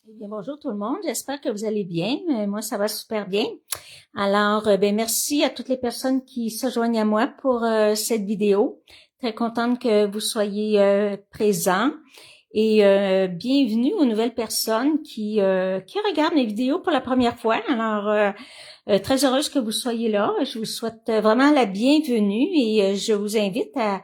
Eh bien, bonjour tout le monde, j'espère que vous allez bien. Moi, ça va super bien. Alors, merci à toutes les personnes qui se joignent à moi pour cette vidéo. Très contente que vous soyez présents et bienvenue aux nouvelles personnes qui regardent mes vidéos pour la première fois. Alors, très heureuse que vous soyez là. Je vous souhaite vraiment la bienvenue et je vous invite à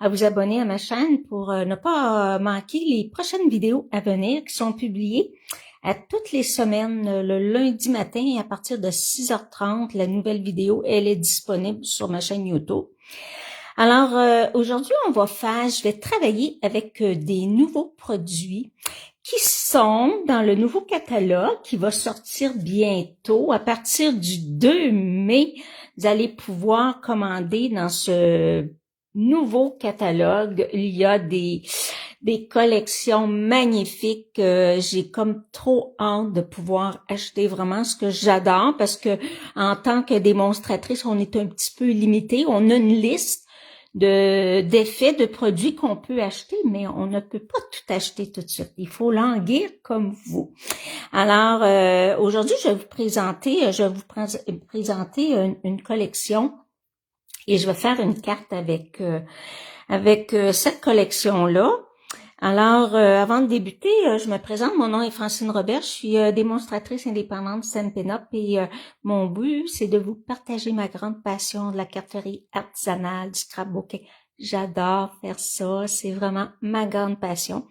vous abonner à ma chaîne pour ne pas manquer les prochaines vidéos à venir qui sont publiées à toutes les semaines, le lundi matin à partir de 6h30. La nouvelle vidéo, elle est disponible sur ma chaîne YouTube. Alors, aujourd'hui, je vais travailler avec des nouveaux produits qui sont dans le nouveau catalogue qui va sortir bientôt. À partir du 2 mai, vous allez pouvoir commander dans ce nouveau catalogue. Il y a des collections magnifiques. J'ai comme trop hâte de pouvoir acheter vraiment ce que j'adore parce que en tant que démonstratrice, on est un petit peu limité. On a une liste d'effets de produits qu'on peut acheter, mais on ne peut pas tout acheter tout de suite. Il faut languir comme vous. Alors, aujourd'hui, je vais vous présenter une collection et je vais faire une carte avec cette collection-là. Alors, avant de débuter, je me présente. Mon nom est Francine Robert. Je suis démonstratrice indépendante Stampin' Up et mon but, c'est de vous partager ma grande passion de la carterie artisanale, du scrapbooking. J'adore faire ça. C'est vraiment ma grande passion.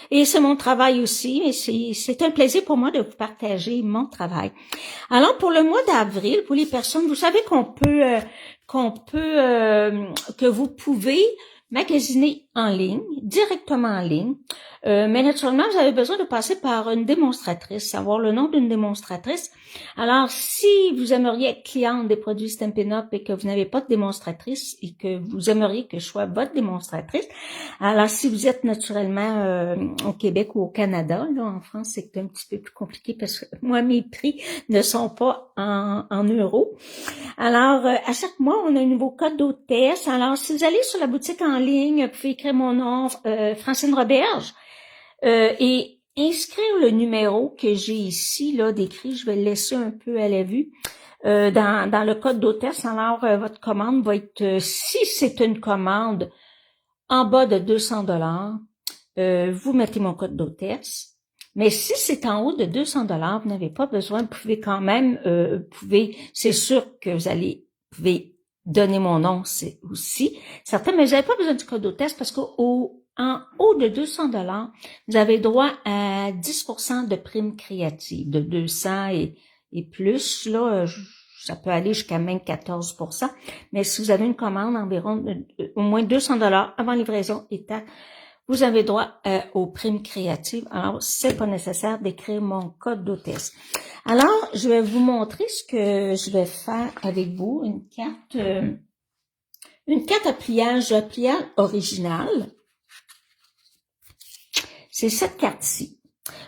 Et c'est mon travail aussi. Et c'est un plaisir pour moi de vous partager mon travail. Alors, pour le mois d'avril, pour les personnes, vous savez que vous pouvez magasiner en ligne, directement en ligne. Mais naturellement, vous avez besoin de passer par une démonstratrice, savoir le nom d'une démonstratrice. Alors, si vous aimeriez être cliente des produits Stampin' Up et que vous n'avez pas de démonstratrice et que vous aimeriez que je sois votre démonstratrice, alors si vous êtes naturellement au Québec ou au Canada, là en France, c'est un petit peu plus compliqué parce que moi, mes prix ne sont pas en euros. Alors, à chaque mois, on a un nouveau code d'hôtesse. Alors, si vous allez sur la boutique en ligne, vous pouvez écrire mon nom, Francine Roberge, et inscrire le numéro que j'ai ici, là, décrit. Je vais le laisser un peu à la vue. Dans le code d'hôtesse, alors, votre commande va être, si c'est une commande en bas de 200 $, vous mettez mon code d'hôtesse. Mais si c'est en haut de 200 $, vous n'avez pas besoin, vous pouvez quand même, c'est sûr que pouvez donner mon nom, c'est aussi certain, mais vous n'avez pas besoin du code d'hôtesse parce qu'en haut de 200 $, vous avez droit à 10% de prime créative, de 200 et plus, là, ça peut aller jusqu'à même 14%, mais si vous avez une commande environ au moins 200 $ avant livraison et taxe, vous avez droit aux primes créatives. Alors, c'est pas nécessaire d'écrire mon code d'hôtesse. Alors, je vais vous montrer ce que je vais faire avec vous. Une carte à pliage original. C'est cette carte-ci.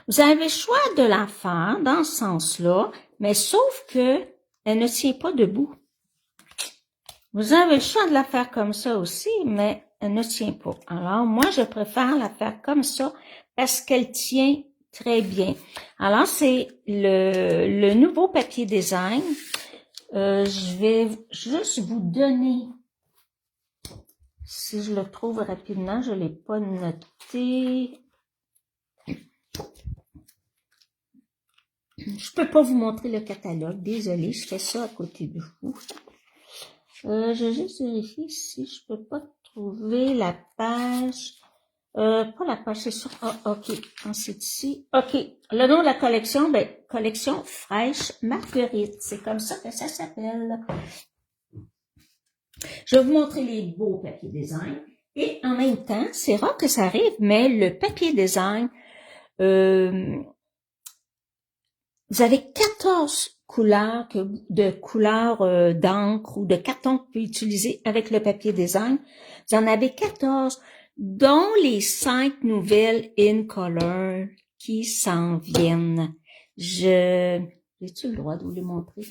Vous avez le choix de la faire dans ce sens-là, mais sauf que elle ne tient pas debout. Vous avez le choix de la faire comme ça aussi, mais elle ne tient pas. Alors, moi, je préfère la faire comme ça parce qu'elle tient très bien. Alors, c'est le nouveau papier design. Je vais juste vous donner, si je le trouve rapidement, je l'ai pas noté. Je peux pas vous montrer le catalogue, désolée, je fais ça à côté de vous. Je vais juste vérifier si je peux pas trouver la page. Pas la page, c'est sûr. Ah, ok. C'est ici. Ok. Le nom de la collection, collection fraîche Marguerite. C'est comme ça que ça s'appelle. Je vais vous montrer les beaux papiers design. Et en même temps, c'est rare que ça arrive, mais le papier design, vous avez 14 couleurs d'encre ou de carton que vous pouvez utiliser avec le papier design. Vous en avez 14, dont les 5 nouvelles in color qui s'en viennent. J'ai-tu le droit de vous les montrer?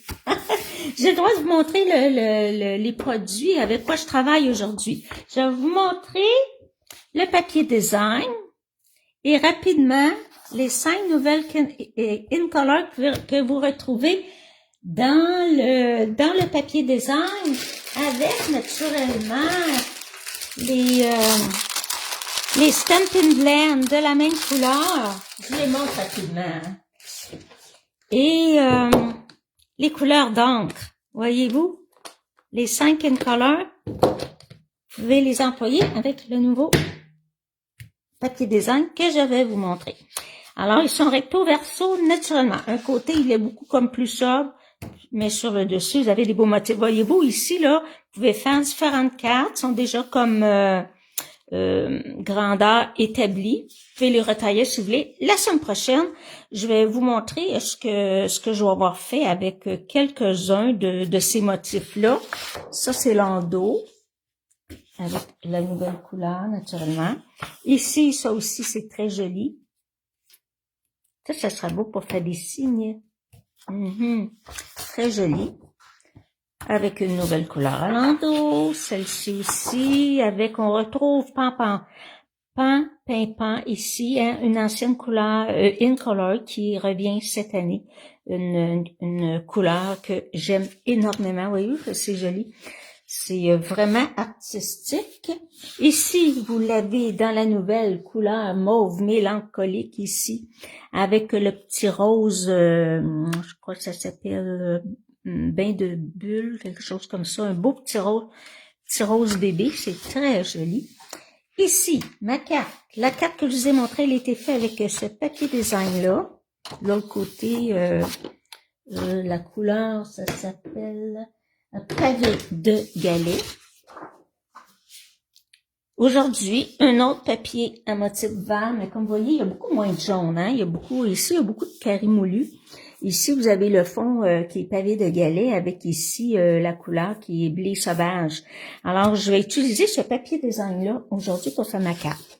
J'ai le droit de vous montrer les produits avec quoi je travaille aujourd'hui. Je vais vous montrer le papier design Et rapidement, les 5 nouvelles in color que vous retrouvez dans le papier design, avec naturellement les Stampin' Blend de la même couleur. Je les montre rapidement. Et les couleurs d'encre, voyez-vous? Les 5 in color, vous pouvez les employer avec le nouveau papier design que je vais vous montrer. Alors, ils sont recto verso naturellement. Un côté, il est beaucoup comme plus sobre, mais sur le dessus, vous avez des beaux motifs. Voyez-vous, ici, là, vous pouvez faire différentes cartes, sont déjà comme grandeur établie. Vous pouvez les retailler si vous voulez. La semaine prochaine, je vais vous montrer ce que je vais avoir fait avec quelques-uns de ces motifs-là. Ça, c'est l'endos, avec la nouvelle couleur, naturellement. Ici, ça aussi, c'est très joli. Ça sera beau pour faire des signes. Très joli. Avec une nouvelle couleur à l'endos. Celle-ci aussi, avec, on retrouve Pimpant ici, hein, une ancienne couleur, in color, qui revient cette année. Une couleur que j'aime énormément. Voyez-vous que c'est joli. C'est vraiment artistique. Ici, vous l'avez dans la nouvelle couleur mauve mélancolique ici, avec le petit rose, je crois que ça s'appelle bain de bulle, quelque chose comme ça, un beau petit rose bébé, c'est très joli. Ici, ma carte, la carte que je vous ai montrée, elle a été faite avec ce papier design-là. L'autre côté, la couleur, ça s'appelle pavé de galet. Aujourd'hui, un autre papier à motif vert, mais comme vous voyez, il y a beaucoup moins de jaune, hein. Ici, il y a beaucoup de carrés moulus. Ici, vous avez le fond qui est pavé de galet avec ici la couleur qui est blé sauvage. Alors, je vais utiliser ce papier design-là aujourd'hui pour faire ma carte.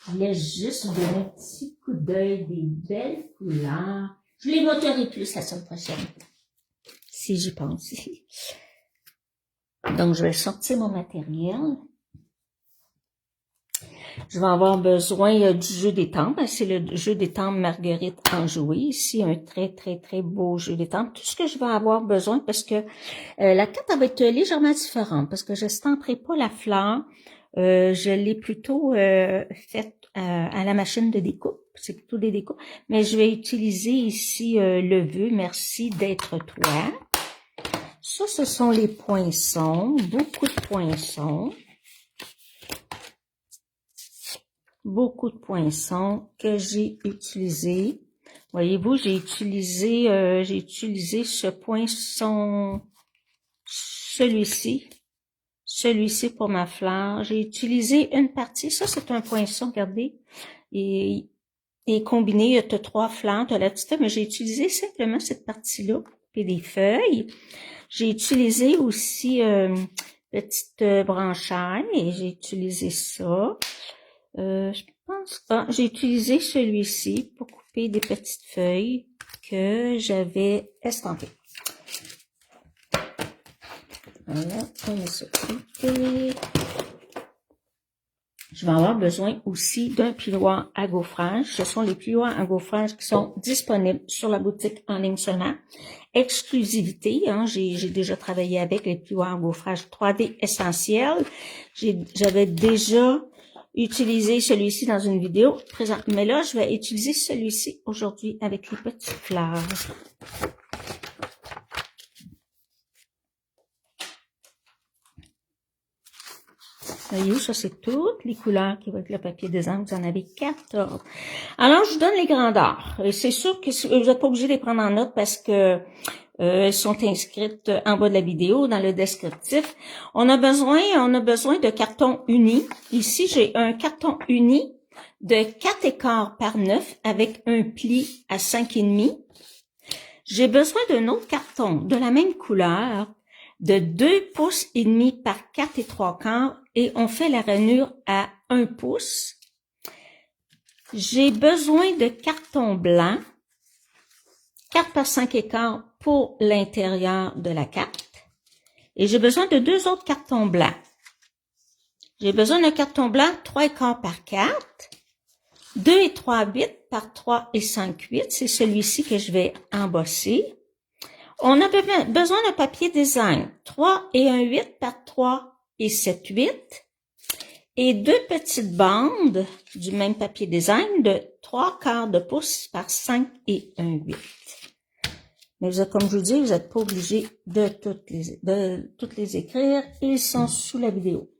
Je voulais juste vous donner un petit coup d'œil des belles couleurs. Je les montrerai plus la semaine prochaine, si j'y pense. Donc, je vais sortir mon matériel. Je vais avoir besoin du jeu d'étampes. C'est le jeu d'étampes Marguerite Enjouée. Ici, un très, très, très beau jeu d'étampes. Tout ce que je vais avoir besoin, parce que la carte va être légèrement différente, parce que je stamperai pas la fleur. Je l'ai plutôt faite à la machine de découpe. C'est plutôt des découpes. Mais je vais utiliser ici le vœu. Merci d'être toi. Ça, ce sont les poinçons. Beaucoup de poinçons. Beaucoup de poinçons que j'ai utilisés. Voyez-vous, j'ai utilisé ce poinçon, celui-ci pour ma fleur. J'ai utilisé une partie. Ça, c'est un poinçon, regardez. Et combiné, il y a 3 fleurs, de la petite feuille, mais j'ai utilisé simplement cette partie-là pour couper des feuilles. J'ai utilisé aussi petite branchaille et j'ai utilisé ça. Je pense, j'ai utilisé celui-ci pour couper des petites feuilles que j'avais estampées. Voilà, on est sorti. Je vais avoir besoin aussi d'un plioir à gaufrage. Ce sont les plioirs à gaufrage qui sont disponibles sur la boutique en ligne seulement. Exclusivité, hein, j'ai déjà travaillé avec les plioirs à gaufrage 3D essentiels. J'avais déjà utilisé celui-ci dans une vidéo présente, mais là, je vais utiliser celui-ci aujourd'hui avec les petites fleurs. Voyez-vous, ça c'est toutes les couleurs qui vont être le papier design. Vous en avez 14. Alors, je vous donne les grandeurs. C'est sûr que vous n'êtes pas obligé de les prendre en note parce que elles sont inscrites en bas de la vidéo, dans le descriptif. On a besoin de carton uni. Ici, j'ai un carton uni de 4 écarts par 9 avec un pli à 5,5. J'ai besoin d'un autre carton de la même couleur de 2 pouces et demi par 4 et 3 quarts et on fait la rainure à 1 pouce. J'ai besoin de carton blanc, 4 par 5 écarts pour l'intérieur de la carte. Et j'ai besoin de 2 autres cartons blancs. J'ai besoin d'un carton blanc 3 écarts par 4 2 et 3 8 par 3 et 5 8. C'est celui-ci que je vais embosser. On a besoin d'un papier design. 3 et 1 8 par 3 et 7 8. Et 2 petites bandes du même papier design de 3/4 de pouce par 5 et 1 8. Mais vous êtes, comme je vous dis, vous n'êtes pas obligé de toutes les écrire. Ils sont sous la vidéo.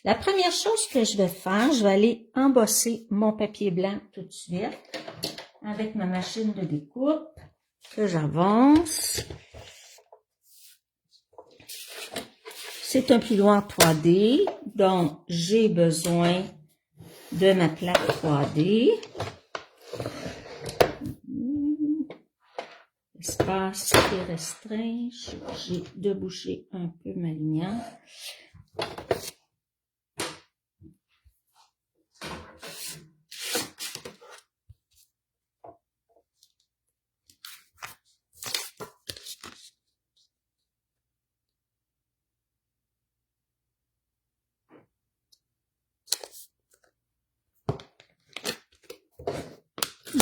La première chose que je vais faire, je vais aller embosser mon papier blanc tout de suite avec ma machine de découpe que j'avance. C'est un pliant 3D, donc j'ai besoin de ma plaque 3D. Espace qui est restreint, j'ai de boucher un peu ma lumière.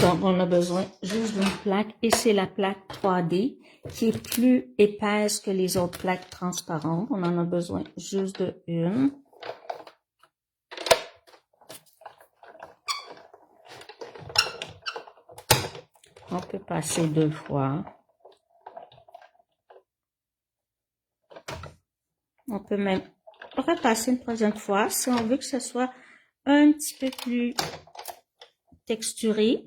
Donc, on a besoin juste d'une plaque et c'est la plaque 3D qui est plus épaisse que les autres plaques transparentes. On en a besoin juste d'une. On peut passer 2 fois. On peut même repasser une 3e fois si on veut que ce soit un petit peu plus texturé.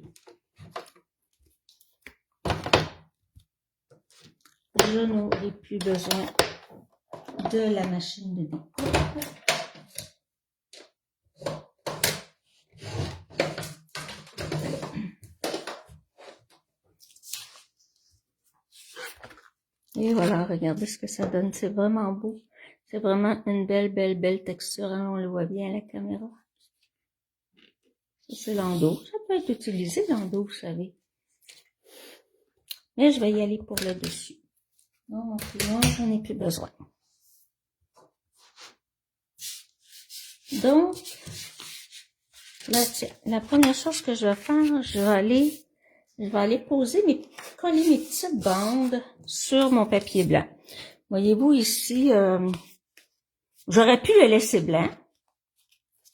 Je n'aurai plus besoin de la machine de découpe. Et voilà, regardez ce que ça donne. C'est vraiment beau. C'est vraiment une belle texture. On le voit bien à la caméra. C'est l'endos. Ça peut être utilisé l'endos, vous savez. Mais je vais y aller pour le dessus. Non, j'en ai plus besoin. Donc, là, la première chose que je vais faire, je vais aller poser coller mes petites bandes sur mon papier blanc. Voyez-vous ici, j'aurais pu le laisser blanc,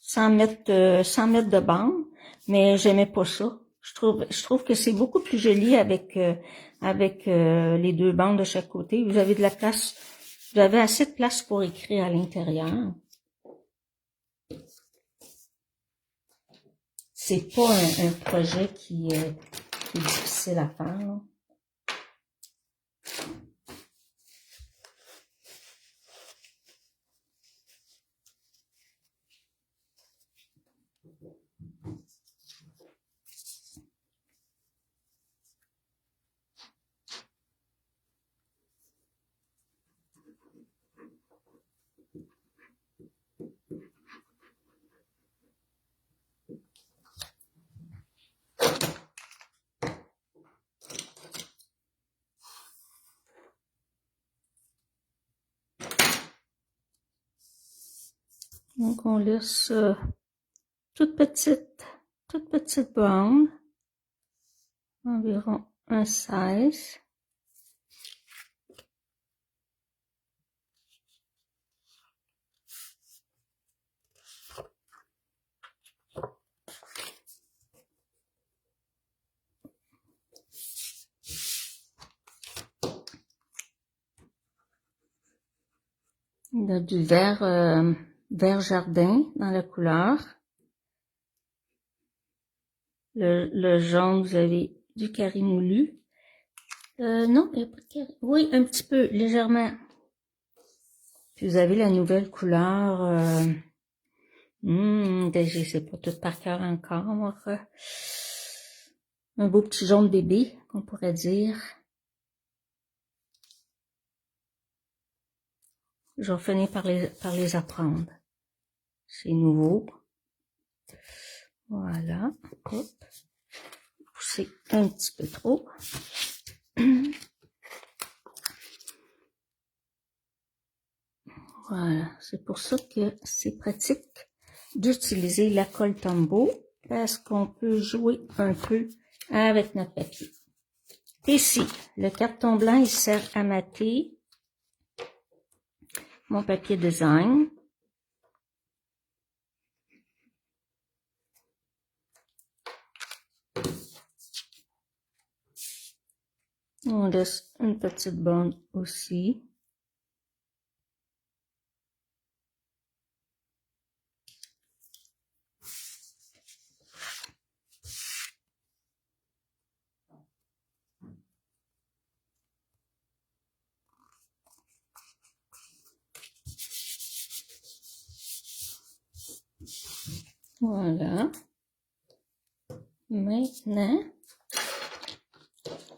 sans mettre de bandes, mais j'aimais pas ça. Je trouve que c'est beaucoup plus joli avec les 2 bandes de chaque côté. Vous avez de la place, vous avez assez de place pour écrire à l'intérieur. C'est pas un projet qui est difficile à faire, là. Donc, on laisse toute petite bande, environ un 16. Il y a du vert jardin dans la couleur. Le jaune, vous avez du carré moulu. Non, il n'y a pas de carré. Oui, un petit peu, légèrement. Puis vous avez la nouvelle couleur. Je sais pas tout par cœur encore. Un beau petit jaune bébé, on pourrait dire. Je vais finir par les apprendre. C'est nouveau. Voilà. Hop. Pousser un petit peu trop. Voilà. C'est pour ça que c'est pratique d'utiliser la colle Tombow. parce qu'on peut jouer un peu avec notre papier. Ici, le carton blanc, il sert à mater mon papier design. On laisse une petite bande aussi. Voilà. Maintenant,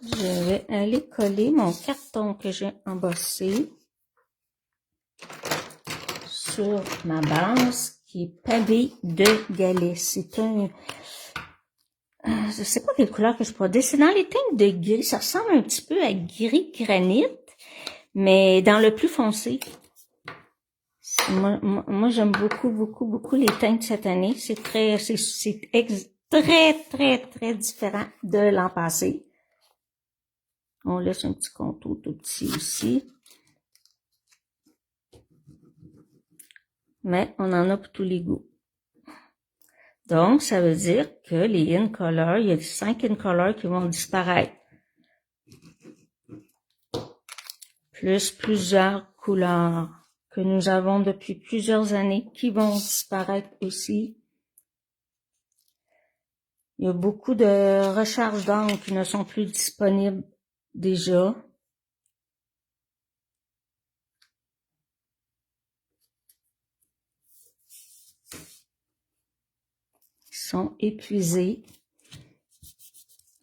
je vais aller coller mon carton que j'ai embossé sur ma base qui est pavé de galets. C'est un... je sais pas quelle couleur que je pourrais dire. C'est dans les teintes de gris. Ça ressemble un petit peu à gris granit, mais dans le plus foncé. Moi j'aime beaucoup les teintes cette année. C'est très différent de l'an passé. On laisse un petit contour tout petit aussi. Mais on en a pour tous les goûts. Donc, ça veut dire que les in color, il y a 5 in color qui vont disparaître. Plus plusieurs couleurs que nous avons depuis plusieurs années qui vont disparaître aussi. Il y a beaucoup de recharges d'encre qui ne sont plus disponibles déjà. Ils sont épuisés.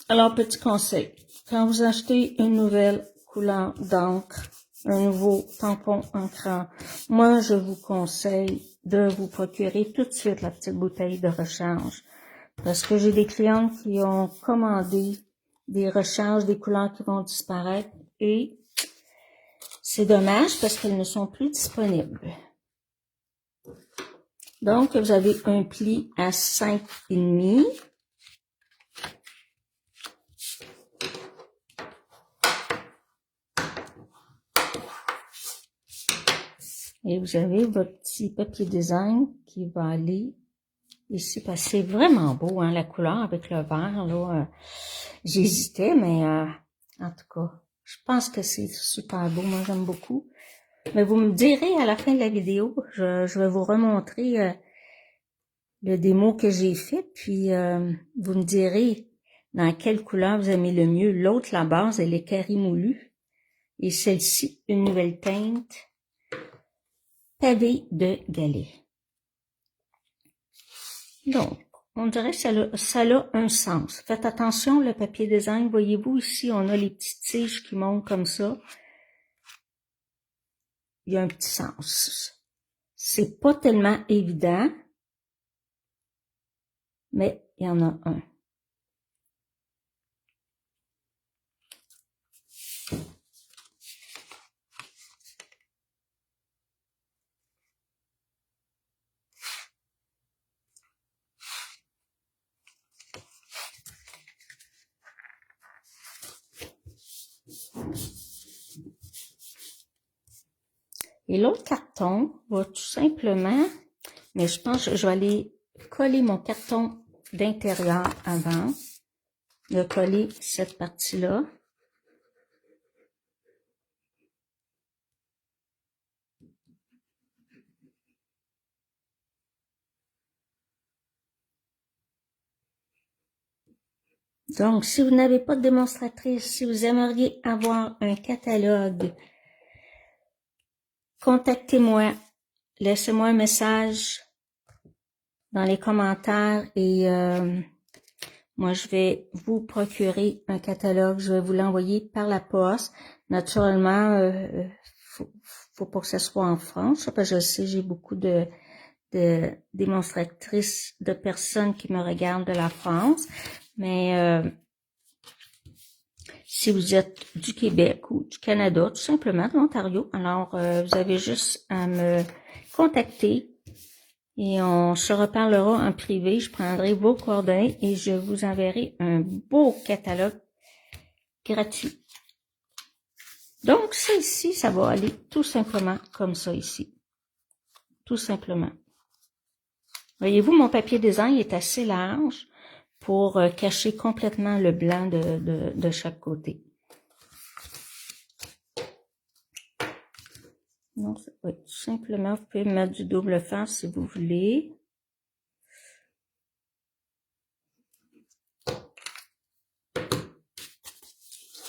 Alors, petit conseil, quand vous achetez une nouvelle couleur d'encre, un nouveau tampon encrant, moi, je vous conseille de vous procurer tout de suite la petite bouteille de recharge. Parce que j'ai des clientes qui ont commandé des recharges, des couleurs qui vont disparaître et c'est dommage parce qu'elles ne sont plus disponibles. Donc, vous avez un pli à 5,5. Et vous avez votre petit papier design qui va aller ici, parce que c'est vraiment beau, hein, la couleur avec le vert, là. J'hésitais, mais en tout cas, je pense que c'est super beau. Moi, j'aime beaucoup. Mais vous me direz à la fin de la vidéo, je vais vous remontrer le démo que j'ai fait, puis vous me direz dans quelle couleur vous aimez le mieux. L'autre, la base, elle est carré moulu. Et celle-ci, une nouvelle teinte, pavé de galets. Donc, on dirait que ça a un sens. Faites attention, le papier design, voyez-vous ici, on a les petites tiges qui montent comme ça. Il y a un petit sens. C'est pas tellement évident, mais il y en a un. Et l'autre carton va tout simplement, mais je pense que je vais aller coller mon carton d'intérieur avant de coller cette partie-là. Donc, si vous n'avez pas de démonstratrice, si vous aimeriez avoir un catalogue, contactez-moi, laissez-moi un message dans les commentaires et moi, je vais vous procurer un catalogue, je vais vous l'envoyer par la poste. Naturellement, faut pas que ce soit en France, parce que je sais, j'ai beaucoup de démonstratrices, de personnes qui me regardent de la France, mais si vous êtes du Québec ou du Canada, tout simplement de l'Ontario, alors vous avez juste à me contacter Et on se reparlera en privé. Je prendrai vos coordonnées et je vous enverrai un beau catalogue gratuit. Donc, ça ici, ça va aller tout simplement comme ça ici. Tout simplement. Voyez-vous, mon papier design est assez large pour cacher complètement le blanc de chaque côté. Donc, oui, tout simplement, vous pouvez mettre du double face si vous voulez.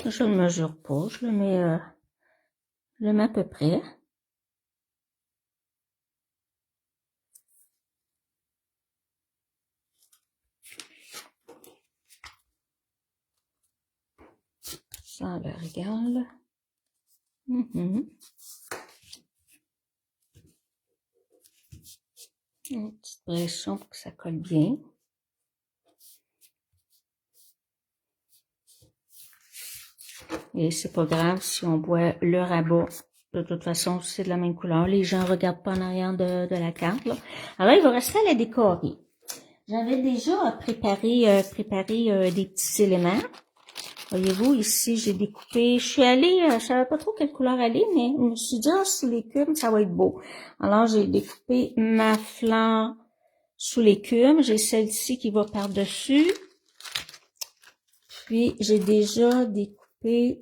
Je ne mesure pas, je le mets à peu près. Ça a l'air égal. Une petite pression pour que ça colle bien. Et c'est pas grave si on voit le rabat. De toute façon, c'est de la même couleur. Les gens regardent pas en arrière de la carte, là. Alors, il va rester à la décorer. J'avais déjà préparé des petits éléments. Voyez-vous, ici, j'ai découpé, je suis allée, je savais pas trop quelle couleur aller, mais je me suis dit, ah, sous l'écume, ça va être beau. Alors, j'ai découpé ma fleur sous l'écume. J'ai celle-ci qui va par-dessus. Puis, j'ai déjà découpé,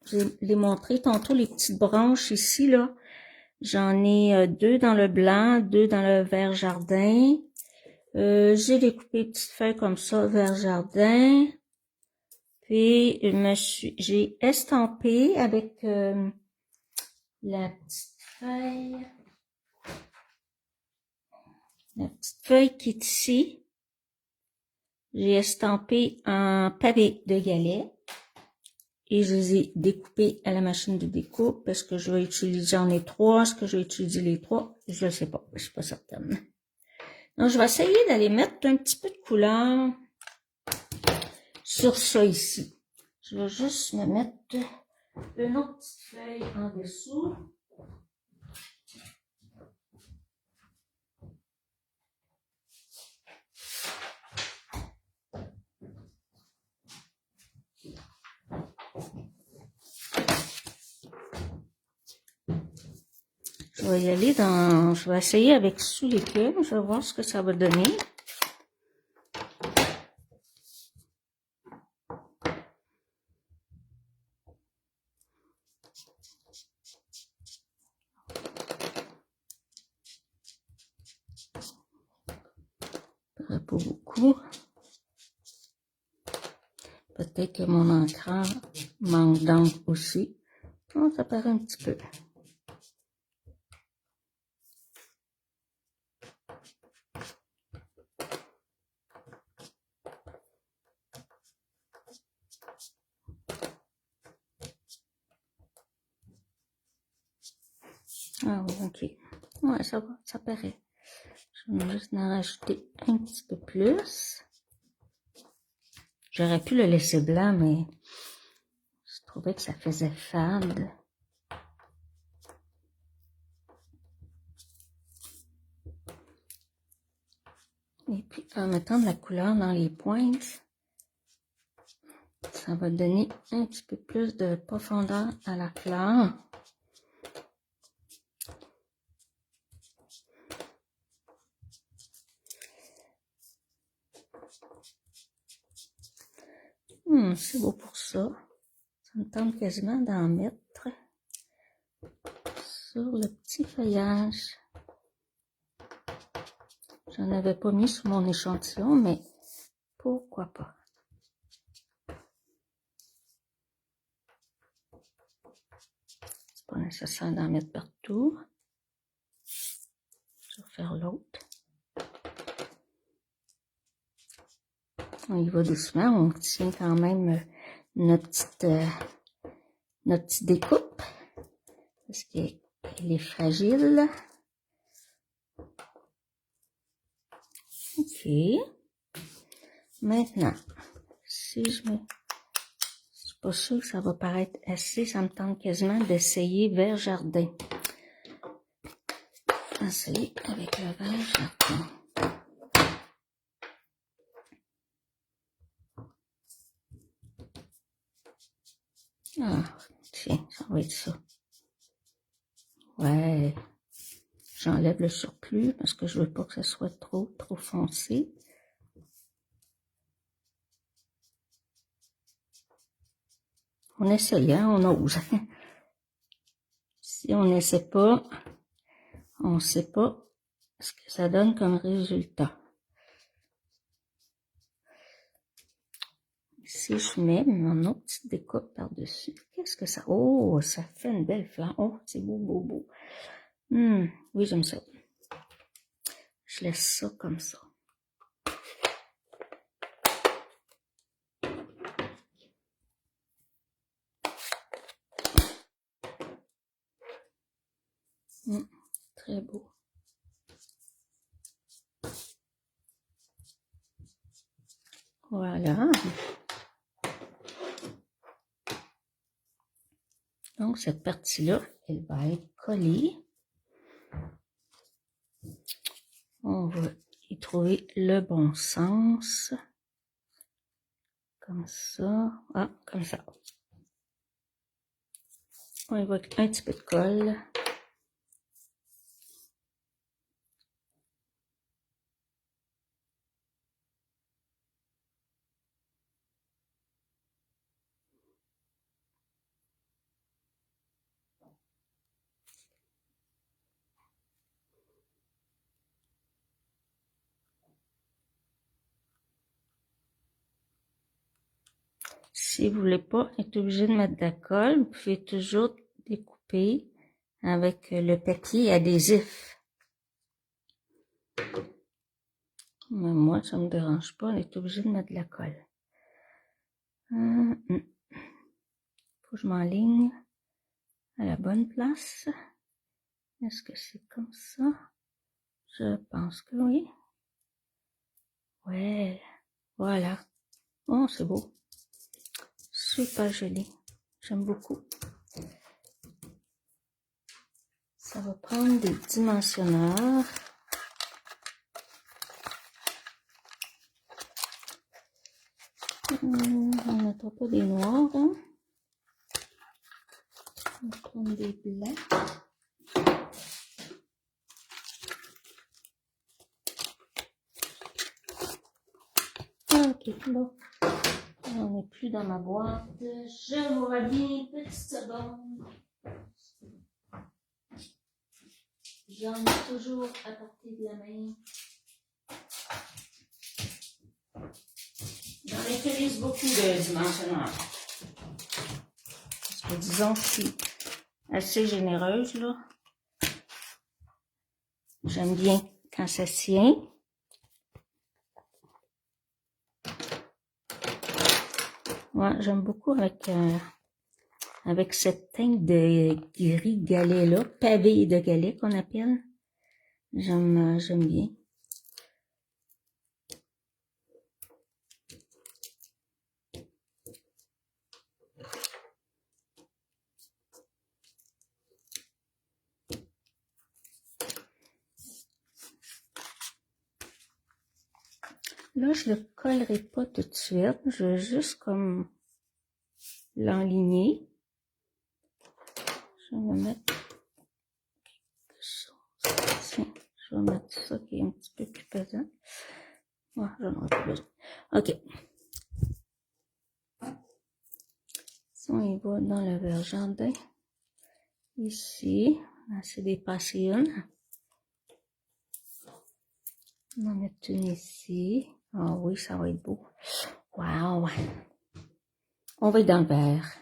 je l'ai montré tantôt, les petites branches ici, là. J'en ai 2 dans le blanc, 2 dans le vert jardin. J'ai découpé des petites feuilles comme ça, vert jardin. Puis, j'ai estampé avec la petite feuille qui est ici. J'ai estampé en pavé de galets. Et je les ai découpés à la machine de découpe parce que je vais utiliser, j'en ai 3. Est-ce que je vais utiliser les 3? Je ne sais pas, je suis pas certaine. Donc, je vais essayer d'aller mettre un petit peu de couleur sur ça ici. Je vais juste me mettre une autre petite feuille en dessous. Je vais y aller je vais essayer avec sous l'écume, je vais voir ce que ça va donner. Pas beaucoup. Peut-être que mon encreur manque d'encre aussi. Oh, ça paraît un petit peu. Ah oui, ok. Ouais, ça va, ça paraît. Je vais juste en rajouter un petit peu plus. J'aurais pu le laisser blanc, mais je trouvais que ça faisait fade. Et puis, en mettant de la couleur dans les pointes, ça va donner un petit peu plus de profondeur à la fleur. C'est beau pour ça. Ça me tente quasiment d'en mettre sur le petit feuillage. J'en avais pas mis sur mon échantillon, mais pourquoi pas. C'est pas nécessaire d'en mettre partout. Je vais faire l'autre. On y va doucement, on tient quand même notre petite découpe parce qu'elle est fragile. Ok. Maintenant, si je suis pas sûre que ça va paraître assez, ça me tente quasiment d'essayer vert jardin. essayer avec le verre, j'attends. Ah, tiens, ça va être ça. Ouais. J'enlève le surplus parce que je veux pas que ça soit trop foncé. On essaye, hein, on ose. Si on n'essaie pas, on sait pas ce que ça donne comme résultat. Si je mets mon autre petite découpe par-dessus, qu'est-ce que ça... Oh, ça fait une belle fleur. Oh, c'est beau, beau, beau. Oui, j'aime ça. Je laisse ça comme ça. Très beau. Voilà. Donc, cette partie-là, elle va être collée. On va y trouver le bon sens. Comme ça. Ah, comme ça. On y va avec un petit peu de colle. Si vous voulez pas être obligé de mettre de la colle, vous pouvez toujours découper avec le papier adhésif. Mais moi, ça me dérange pas, on est obligé de mettre de la colle. Faut que je m'enligne à la bonne place. Est-ce que c'est comme ça? Je pense que oui. Ouais, voilà. Oh, c'est beau. Super joli. J'aime beaucoup. Ça va prendre des dimensionneurs. On n'attend pas des noirs, hein? On va prendre des blancs. Ok, bon. On n'est plus dans ma boîte. Je vous reviens une petite seconde. J'en ai toujours à portée de la main. J'en utilise beaucoup de dimensionneurs. Parce que disons que je suis assez généreuse, là. J'aime bien quand ça tient. Ouais, j'aime beaucoup avec cette teinte de gris galet là, pavé de galet qu'on appelle. J'aime bien. Là, je le collerai pas tout de suite. Je vais juste comme l'enligner. Je vais me mettre quelque chose. Tiens, je vais mettre ça qui est un petit peu plus pesant. Ouais, j'en aurai plus besoin. Ok. Si on y va dans le verre jardin, ici, on essaie d'y passer une. On va en mettre une ici. Ah oui, ça va être beau. Wow! On va être dans le verre.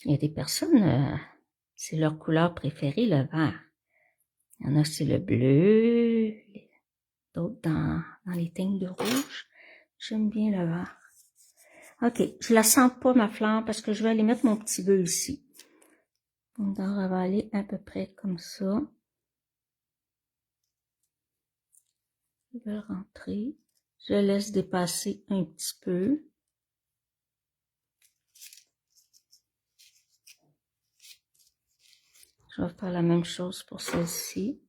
Il y a des personnes, c'est leur couleur préférée, le vert. Il y en a, c'est le bleu, d'autres dans les teintes de rouge. J'aime bien le vert. Ok, je la sens pas, ma fleur, parce que je vais aller mettre mon petit bœuf ici. Donc, elle va aller à peu près comme ça. Je vais rentrer. Je laisse dépasser un petit peu. Je vais faire la même chose pour celle-ci.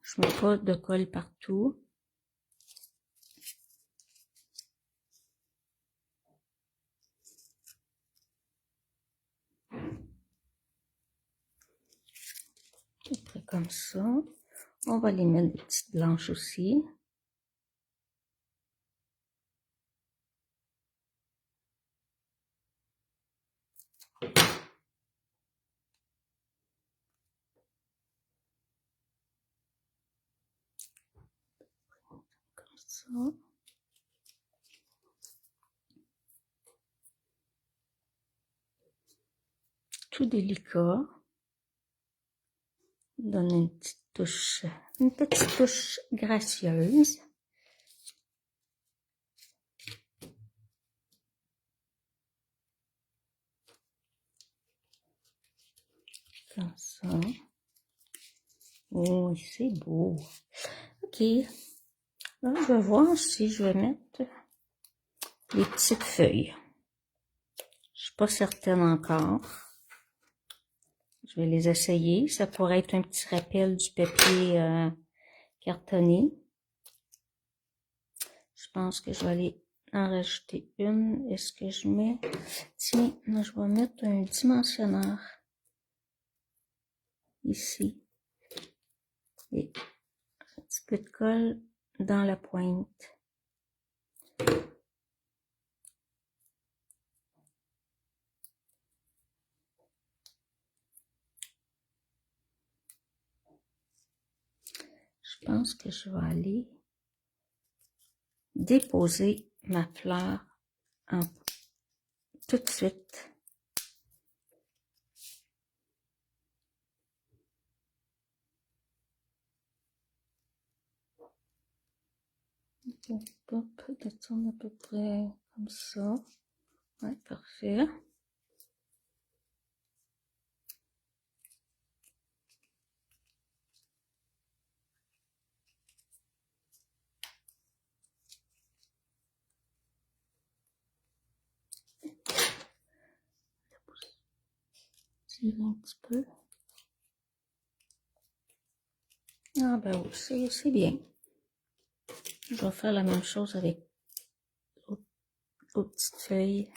Je mets pas de colle partout. Après comme ça. On va les mettre des petites blanches aussi. Comme ça. Tout délicat. Donne une petite touche gracieuse. Comme ça. Oh, c'est beau. Ok. Là, je vais voir si je vais mettre les petites feuilles. Je suis pas certaine encore. Je vais les essayer. Ça pourrait être un petit rappel du papier cartonné. Je pense que je vais aller en rajouter une. Est-ce que je mets... Tiens, moi, je vais mettre un dimensionneur ici. Et un petit peu de colle dans la pointe. Je pense que je vais aller déposer ma fleur tout de suite. Hop, descendre à peu près comme ça. Ouais, parfait. Tirer un petit peu. Ah ben oui, c'est bien. Je vais faire la même chose avec aux petites feuilles.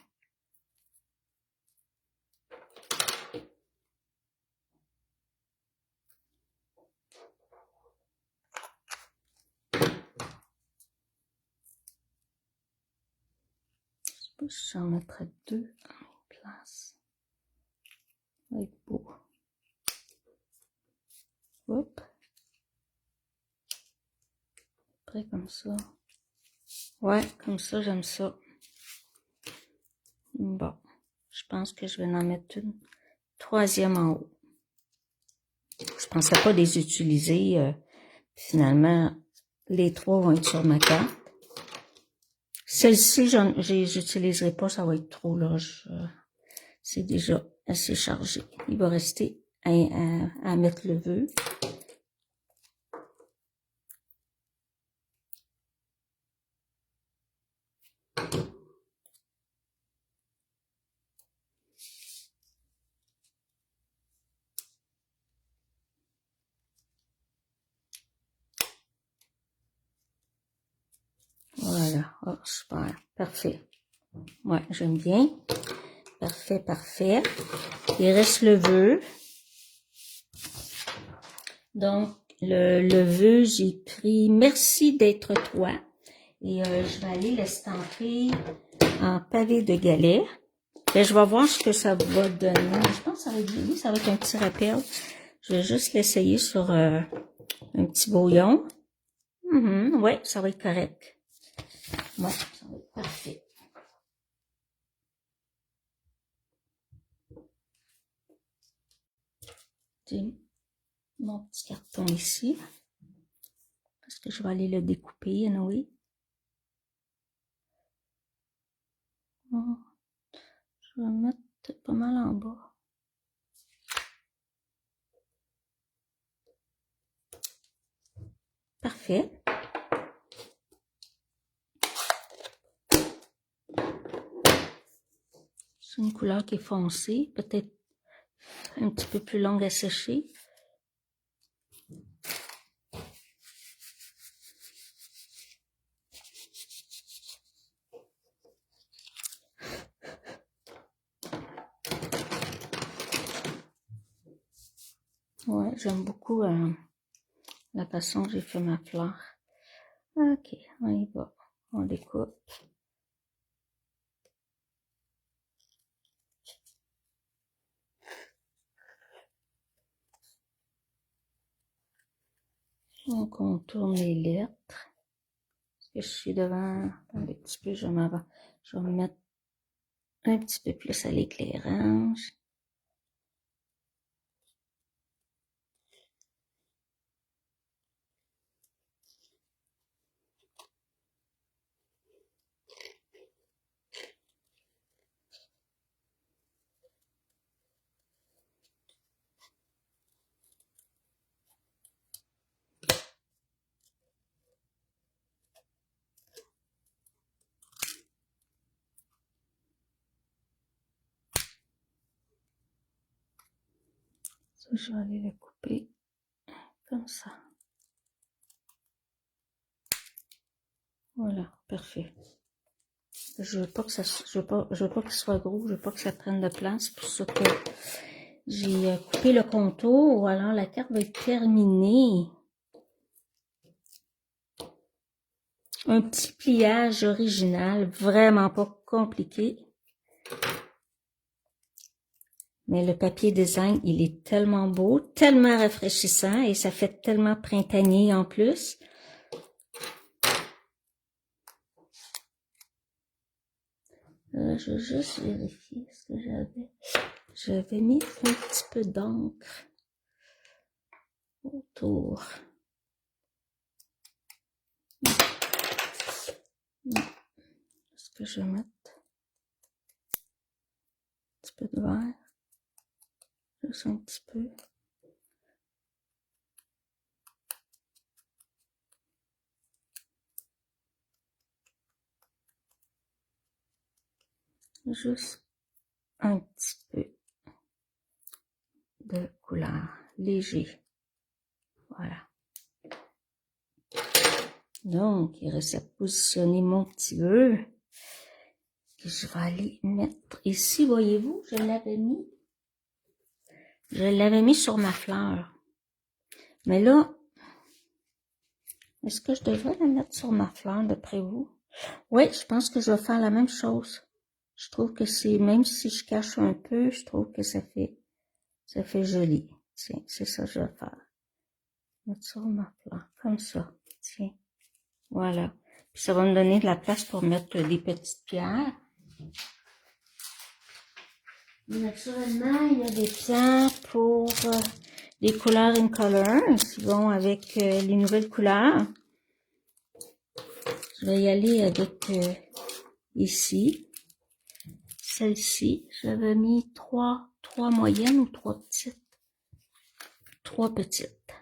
Je sais pas si j'en mettrai deux en place. Ça va être beau. Hop. Après comme ça. Ouais, comme ça, j'aime ça. Bon. Je pense que je vais en mettre une troisième en haut. Je pensais pas les utiliser. Finalement, les trois vont être sur ma carte. Celle-ci, je les utiliserai pas, ça va être trop là. C'est déjà assez chargé. Il va rester à mettre le vœu. Voilà. Oh, super. Parfait. Ouais, j'aime bien. Parfait, parfait. Il reste le vœu. Donc, le vœu, j'ai pris « Merci d'être toi ». Et je vais aller l'estamper en pavé de galets. Et je vais voir ce que ça va donner. Je pense que ça va être bien. Ça va être un petit rappel. Je vais juste l'essayer sur un petit bouillon. Ouais, ça va être correct. Ouais, ça va être parfait. J'ai mon petit carton ici. Parce que je vais aller le découper, anyway. Oh, je vais mettre pas mal en bas. Parfait. une couleur qui est foncée, peut-être un petit peu plus longue à sécher. Ouais, j'aime beaucoup la façon que j'ai fait ma fleur. Ok, on y va. On découpe. On contourne les lettres. Parce que je suis devant... Attendez un petit peu, je vais me mettre un petit peu plus à l'éclairage. Ça, je vais aller le couper comme ça. Voilà, parfait. Je veux pas que ça, je veux pas qu'il soit gros, je veux pas que ça prenne de place, pour ça que j'ai coupé le contour. Alors la carte va être terminée. Un petit pliage original, vraiment pas compliqué. Mais le papier design, il est tellement beau, tellement rafraîchissant et ça fait tellement printanier en plus. Je vais juste vérifier ce que j'avais. J'avais mis un petit peu d'encre autour. Est-ce que je vais mettre un petit peu de vert? Juste un petit peu. Juste un petit peu de couleur léger. Voilà. Donc, il reste à positionner mon petit œuf que je vais aller mettre ici. Voyez-vous, je l'avais mis sur ma fleur. Mais là, est-ce que je devrais la mettre sur ma fleur d'après vous? Oui, je pense que je vais faire la même chose. Je trouve que c'est, même si je cache un peu, je trouve que ça fait joli. Tiens, c'est ça que je vais faire. Mettre sur ma fleur, comme ça. Tiens, voilà. Puis ça va me donner de la place pour mettre des petites pierres. Naturellement, il y a des pierres pour les couleurs in color, qui vont avec les nouvelles couleurs. Je vais y aller avec ici. Celle-ci, j'avais mis trois moyennes ou trois petites. Trois petites.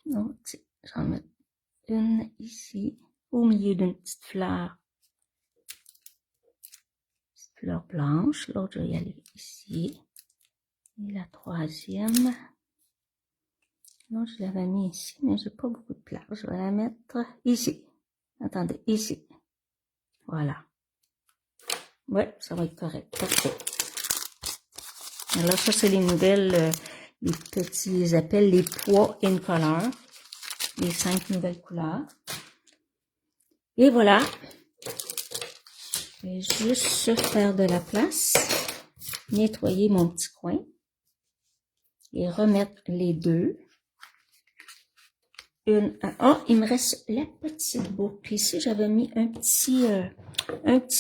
Donc, j'en mets une ici, au milieu d'une petite fleur. Petite fleur blanche. L'autre, je vais y aller ici. Et la troisième, non, je l'avais mis ici, mais j'ai pas beaucoup de place. Je vais la mettre ici. Attendez, ici. Voilà. Ouais, ça va être correct. Parfait. Alors, ça, c'est les nouvelles, les petits, ils appellent les pois in color. Les 5 nouvelles couleurs. Et voilà. Je vais juste faire de la place. Nettoyer mon petit coin. Et remettre les deux. Oh, il me reste la petite boucle. Ici, j'avais mis un petit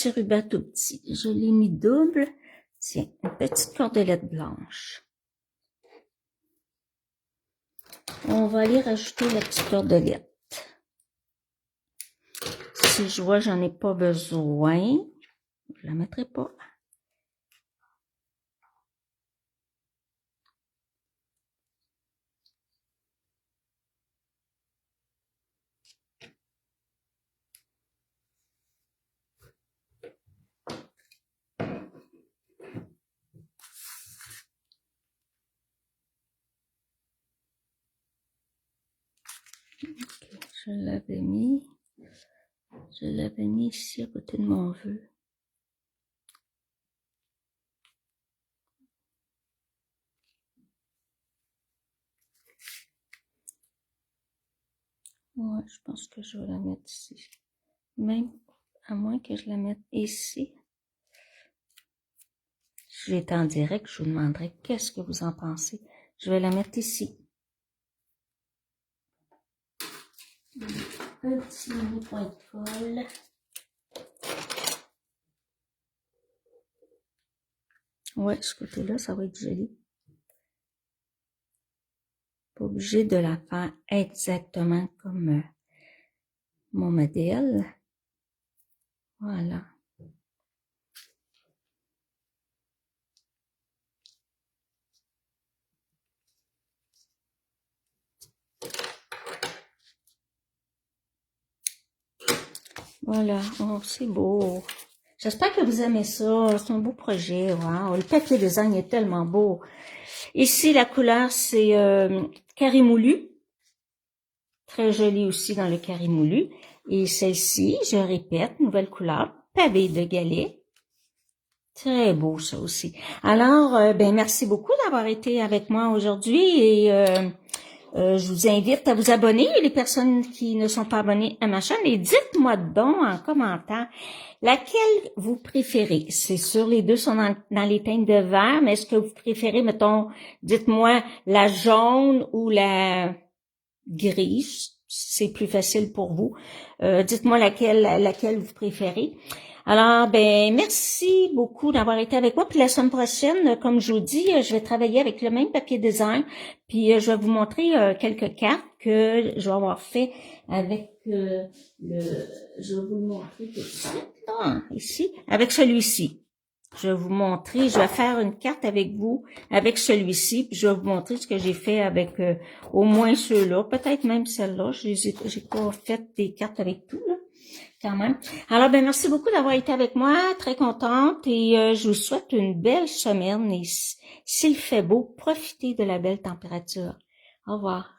ruban tout petit. Je l'ai mis double. Tiens, une petite cordelette blanche. On va aller rajouter la petite cordelette. Si je vois j'en ai pas besoin, je la mettrai pas. Je l'avais mis ici à côté de mon vœu. Ouais, je pense que je vais la mettre ici. Même à moins que je la mette ici. Si j'étais en direct, je vous demanderais qu'est-ce que vous en pensez. Je vais la mettre ici. Un petit mini point de colle. Ouais, ce côté-là, ça va être joli. Pas obligé de la faire exactement comme mon modèle. Voilà. Voilà, oh, c'est beau. J'espère que vous aimez ça. C'est un beau projet. Wow. Le papier design est tellement beau. Ici, la couleur, c'est carré moulu. Très joli aussi dans le carré moulu. Et celle-ci, je répète, nouvelle couleur, pavé de galets. Très beau ça aussi. Alors, ben merci beaucoup d'avoir été avec moi aujourd'hui et je vous invite à vous abonner, les personnes qui ne sont pas abonnées à ma chaîne, et dites-moi donc en commentaire laquelle vous préférez. C'est sûr, les deux sont dans les teintes de vert, mais est-ce que vous préférez, mettons, dites-moi la jaune ou la grise, c'est plus facile pour vous. Dites-moi laquelle vous préférez. Alors, ben merci beaucoup d'avoir été avec moi. Puis la semaine prochaine, comme je vous dis, je vais travailler avec le même papier design. Puis je vais vous montrer quelques cartes que je vais avoir fait avec je vais vous le montrer tout de suite, là, ici, avec celui-ci. Je vais vous montrer, je vais faire une carte avec vous, avec celui-ci, puis je vais vous montrer ce que j'ai fait avec au moins ceux-là, peut-être même celle-là. J'ai pas fait des cartes avec tout, là, quand même. Alors, ben merci beaucoup d'avoir été avec moi, très contente, et je vous souhaite une belle semaine, et s'il fait beau, profitez de la belle température. Au revoir.